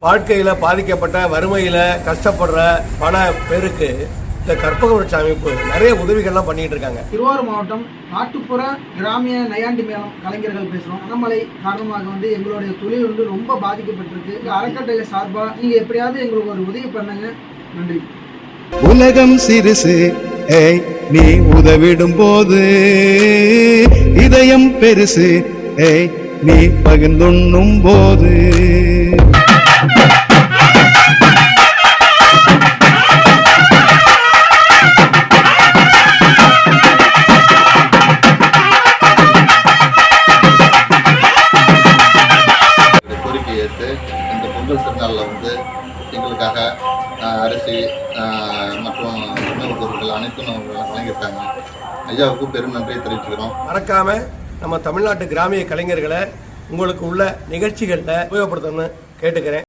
வாழ்க்கையில பாதிக்கப்பட்ட வறுமையில கஷ்டப்படுற பல பேருக்கு இந்த கற்பகவருட்ச அமைப்பு நிறைய உதவிகள்லாம் பண்ணிட்டு இருக்காங்க. திருவாரூர் மாவட்டம் நாட்டுப்புற கிராமிய நையாண்டி மேளம் கலைஞர்கள் பேசுறோம். கனமழை காரணமாக எங்களுடைய தொழில் ரொம்ப பாதிக்கப்பட்டிருக்கு. அறக்கட்டளை சார்பா நீங்க எப்படியாவது எங்களுக்கு ஒரு உதவி பண்ணுங்க. நன்றி. உலகம் சிறுசு, நீ உதவிடும் போது இதயம் பெருசு, நீ பகிர்ந்துண்ணும் போது. கோரிக்கை ஏற்று இந்த பொங்கல் திருநாளில் எங்களுக்காக அரிசி மற்றும் உணவுப் பொருட்கள் அனைத்தும் வழங்கியிருக்காங்க. ஐயாவுக்கு பெரும் நன்றியை தெரிவிச்சுக்கிறோம். மறக்காம நம்ம தமிழ்நாட்டு கிராமிய கலைஞர்களை உங்களுக்கு உள்ள நிகழ்ச்சிகளில் உபயோகப்படுத்தணும்னு கேட்டுக்கிறேன்.